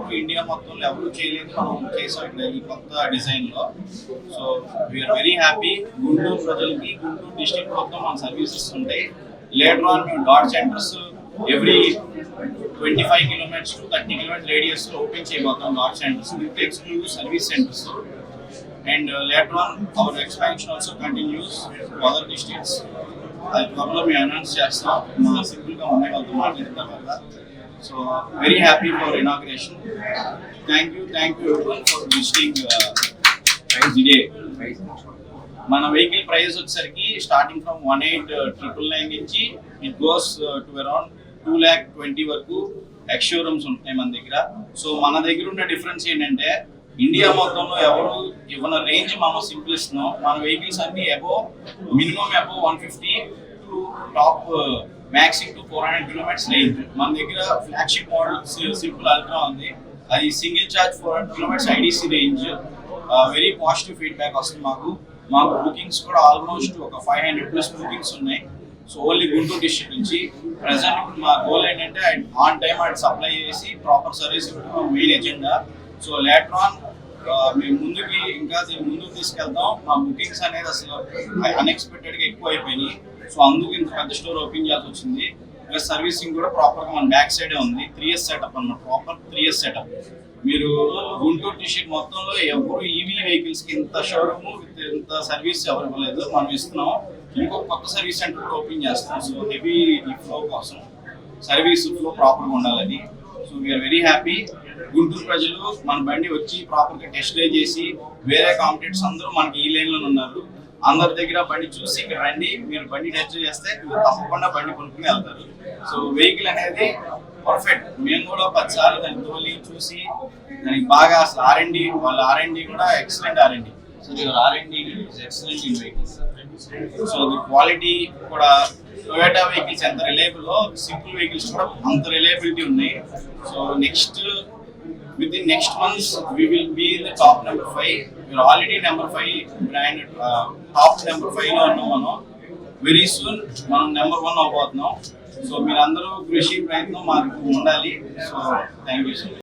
ఎవరు ఇండియా మొత్తంలో ఎవరు చేయలేదు, మనం చేసాం ఇక్కడ ఈ కొత్త డిజైన్లో. So we are very happy. Guntur ప్రజలకి గుంటూరు డిస్ట్రిక్ట్ మొత్తం మన సర్వీసెస్ ఉంటాయి. లేటర్ ఆన్ మేము dot centres every 25 kilometers to 30 kilometers radius open చేయబోతాం dot centres with exclusive service centres. And later on our expansion also continues to other districts. అది త్వరలో మేము announce చేస్తాం. మా సింపుల్గా ఉండే వాళ్ళతో మాట్లాడిన తర్వాత. So very happy for inauguration. Thank you everyone for visiting day. మన వెహికల్ ప్రైస్ వచ్చేసరికి స్టార్టింగ్ ఫ్రమ్ 18,999 నుంచి ఇట్ గోస్ టు అరౌండ్ 2,20,000 వరకు ఎక్స్ షోరూమ్స్ ఉంటాయి మన దగ్గర. సో మన దగ్గర ఉన్న డిఫరెన్స్ ఏంటంటే ఇండియా మొత్తంలో ఎవరు ఇవ్వన రేంజ్ మనం సింపుల్ ఇస్తున్నాం. మన వెహికల్స్ అన్ని minimum above 150 to top maxing to 400 kilometers range. మన దగ్గర ఫ్లాగ్షిప్ మోడల్ సింపుల్ అల్ట్రా ఉంది, అది single charge 400 kilometers IDC range. Very positive feedback వస్తుంది మాకు బుకింగ్స్ కూడా ఆల్మోస్ట్ ఒక 500+ బుకింగ్స్ ఉన్నాయి. సో ఓన్లీ గుంటూరు డిస్ట్రిక్ట్ నుంచి. ప్రజెంట్ ఇప్పుడు మా గోల్ ఏంటంటే ఆన్ టైం అది సప్లై చేసి ప్రాపర్ సర్వీస్ ఇవ్వడం main agenda. So later on మేము ముందుకు తీసుకెళ్తాం. మా బుకింగ్స్ అనేది అసలు అన్ఎక్స్పెక్టెడ్గా ఎక్కువ అయిపోయినాయి. సో అందుకు ఇంత పెద్ద స్టోర్ ఓపెన్ చేయాల్సి వచ్చింది. ప్లస్ సర్వీసింగ్ కూడా ప్రాపర్గా మన బ్యాక్ సైడే ఉంది. 3 years సెటప్ అన్నమాట, ప్రాపర్ 3 years సెటప్. మీరు గుంటూరు డిస్ట్రిక్ట్ మొత్తంలో ఎవరు ఈవీ వెహికల్స్కి ఇంత షోరూమ్ విత్ ఇంత సర్వీస్ ఎవరు ఇవ్వలేదు, మనం ఇస్తున్నాం. ఇంకొక కొత్త సర్వీస్ సెంటర్ కూడా ఓపెన్ చేస్తాం. సో హెవీ ఫ్లో కోసం సర్వీస్ ఫ్లో ప్రాపర్గా ఉండాలని. So we are very happy. Guntur ప్రజలు మన బండి వచ్చి ప్రాపర్గా టెస్ట్ డ్రైవ్ చేసి, వేరే కాంపిటేటర్స్ అందరూ మనకి ఈ లైన్లో ఉన్నారు, అందరి దగ్గర బండి చూసి ఇక్కడ రండి, మీరు బండి టెస్ట్ డ్రైవ్ చేస్తే తప్పకుండా బండి కొనుక్కుని వెళ్తారు. సో వెహికల్ అనేది పర్ఫెక్ట్. మేము కూడా 10 సార్లు దాన్ని తోలి చూసి దానికి బాగా అసలు R&D, వాళ్ళ R&D కూడా excellent R&D. So your R&D is excellent in vehicles. So the quality కూడా టొయోటా వెహికల్స్ ఎంత రిలయబుల్, సింపుల్ వెహికల్స్ కూడా అంత రిలయబిలిటీ ఉన్నాయి. So within next months we will be in the top number 5. We are already number 5 brand, top number 5 లో ఉన్నాం. Very soon మనం number 1 అవబోతున్నాం. So మీరందరూ కృషి ప్రయత్నం మాకు ఉండాలి. So thank you.